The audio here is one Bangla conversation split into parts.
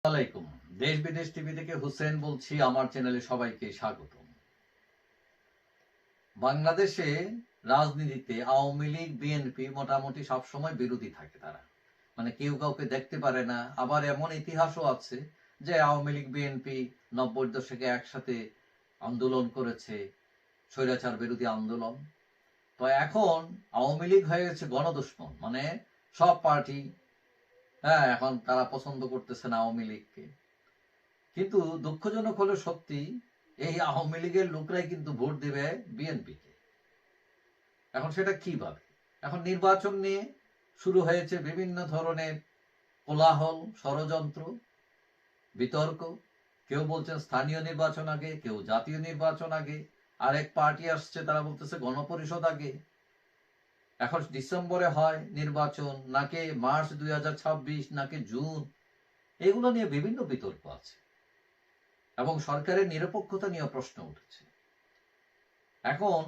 আলাইকুম। দেশ বিদেশ টিভি থেকে হুসেন বলছি। আমার চ্যানেলে সবাইকে স্বাগত। বাংলাদেশে রাজনীতিতে আওয়ামী লীগ বিএনপি মোটামুটি সবসময় বিরোধী থাকে। তারা মানে কেউ কাউকে দেখতে পারে না। আবার এমন ইতিহাসও আছে যে আওয়ামী লীগ বিএনপি 90-র দশকে একসাথে আন্দোলন করেছে, স্বৈরাচার বিরোধী আন্দোলন। তো এখন আওয়ামী লীগ হয়ে গেছে গণদুশমন, মানে সব পার্টি এখন তারা পছন্দ করতেছে না আওয়ামী লীগকে। কিন্তু দুঃখজনক হলো সত্যি, এই আওয়ামী লীগের লোকরাই কিন্তু ভোট দেবে বিএনপিকে। এখন সেটা কিভাবে? এখন নির্বাচন নিয়ে শুরু হয়েছে বিভিন্ন ধরনের কোলাহল, ষড়যন্ত্র, বিতর্ক। কেউ বলছেন স্থানীয় নির্বাচন আগে, কেউ জাতীয় নির্বাচন আগে, আরেক পার্টি আসছে তারা বলতেছে গণপরিষদ আগে। এখন ডিসেম্বরে হয় নির্বাচন নাকি মার্চ 2026 নাকি জুন, এগুলো নিয়ে বিভিন্ন বিতর্ক আছে এবং সরকারের নিরপেক্ষতা নিয়ে প্রশ্ন উঠেছে। এখন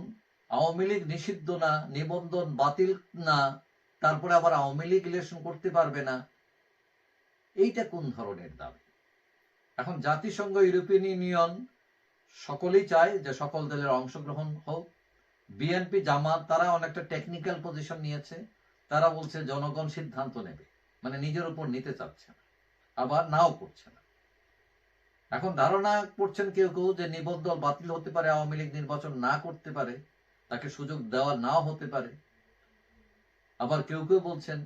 আওয়ামী লীগ নিষিদ্ধ না, নিবন্ধন বাতিল না, তারপরে আবার আওয়ামী লীগ ইলেকশন করতে পারবে না, এইটা কোন ধরনের দাবি? এখন জাতিসংঘ, ইউরোপিয়ান ইউনিয়ন সকলেই চায় যে সকল দলের অংশগ্রহণ হোক। বিএনপি, জামাত তারা অনেকটা টেকনিক্যাল পজিশন নিয়েছে। তারা বলছে জনগণ সিদ্ধান্ত নেবে, মানে নিজের উপর নিতে চাচ্ছে না, আবার নাও করছে না। এখন ধারণা করছেন কেউ কেউ যে নিবন্ধন বাতিল হতে পারে, আওয়ামী লীগ নির্বাচন না করতে পারে, তাকে সুযোগ দেওয়া নাও হতে পারে। আবার কেউ কেউ বলছেন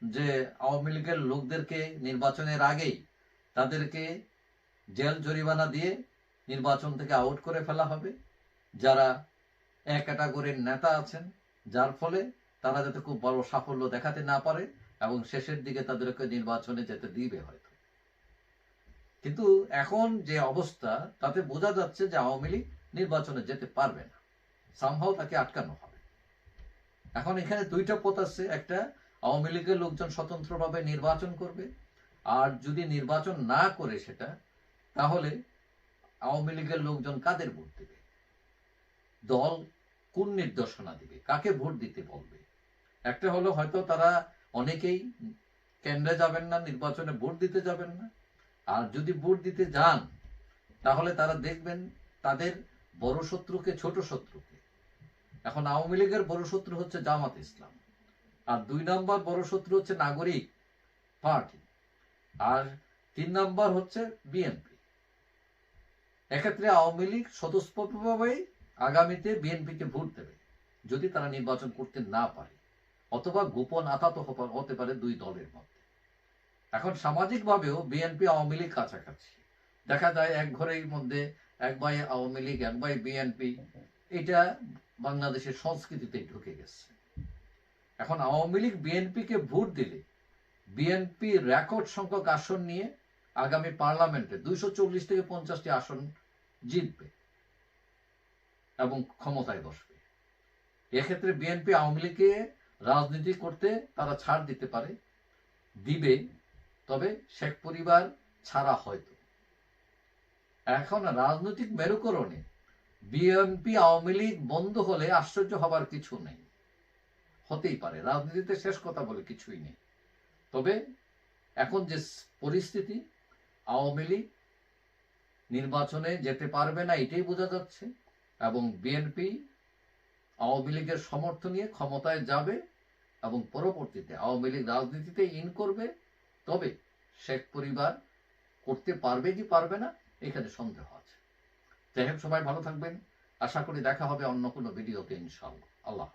যে আওয়ামী লীগের লোকদেরকে নির্বাচনের আগেই তাদেরকে জেল জরিমানা দিয়ে নির্বাচন থেকে আউট করে ফেলা হবে, যারা এক ক্যাটাগরির নেতা আছেন, যার ফলে তারা যাতে খুব বড় সাফল্য দেখাতে না পারে এবং শেষের দিকে তাদেরকে নির্বাচনে যেতে দিবে হয়তো। কিন্তু এখন যে অবস্থা তাতে বোঝা যাচ্ছে যে আওয়ামী লীগ নির্বাচনে যেতে পারবে না, সামহাও তাকে আটকানো হবে। এখন এখানে দুইটা পথ আছে। একটা, আওয়ামী লীগের লোকজন স্বতন্ত্রভাবে নির্বাচন করবে, আর যদি নির্বাচন না করে সেটা, তাহলে আওয়ামী লীগের লোকজন কাদের ভোট দেবে, দল কোন নির্দেশনা দিবে, কাকে ভোট দিতে বলবে। একটা হলো হয়তো তারা অনেকেই কেন্দ্রে যাবেন না, নির্বাচনে ভোট দিতে যাবেন না, আর যদি ভোট দিতে যান তাহলে তারা দেখবেন তাদের বড় শত্রুকে ছোট শত্রুকে। এখন আওয়ামী লীগের বড় শত্রু হচ্ছে জামাত ইসলাম, আর 2 নম্বর বড় শত্রু হচ্ছে নাগরিক পার্টি, আর 3 নম্বর হচ্ছে বিএনপি। এক্ষেত্রে আওয়ামী লীগ স্বতঃস্ফূর্তভাবেই আগামীতে বিএনপিকে ভোট দেবে যদি তারা নির্বাচন করতে না পারে, অথবা গোপন আতাত হতে পারে দুই দলের মধ্যে। এখন সামাজিকভাবেও বিএনপি আওয়ামী লীগ কাছাকাছি, দেখা যায় এক ঘরের মধ্যে এক ভাই আওয়ামী লীগ এক ভাই বিএনপি, এটা বাংলাদেশের সংস্কৃতিতে ঢুকে গেছে। এখন আওয়ামী লীগ বিএনপিকে ভোট দিলে বিএনপি রেকর্ড সংখ্যক আসন নিয়ে আগামী পার্লামেন্টে 240 থেকে 50টি আসন জিতবে এবং ক্ষমতায় বসবে। এক্ষেত্রে বিএনপি আওয়ামী লীগকে রাজনীতি করতে তারা ছাড় দিতে পারে, দিবে, তবে শেখ পরিবার ছাড়া হয়তো। এখন রাজনৈতিক মেরুকরণে বিএনপি আওয়ামী লীগ বন্ধ হলে আশ্চর্য হবার কিছু নেই, হতেই পারে, রাজনীতিতে শেষ কথা বলে কিছুই নেই। তবে এখন যে পরিস্থিতি, আওয়ামী লীগ নির্বাচনে যেতে পারবে না এটাই বোঝা যাচ্ছে, এবং বিএনপি আওয়ামী লীগের সমর্থন নিয়ে ক্ষমতায় যাবে এবং পরবর্তীতে আওয়ামী লীগ রাজনীতিতে ইন করবে। তবে শেখ পরিবার করতে পারবে কি পারবে না এখানে সন্দেহ আছে। যাই হোক, সবাই ভালো থাকবেন। আশা করি দেখা হবে অন্য কোনো ভিডিওতে ইনশাআল্লাহ। আল্লাহ।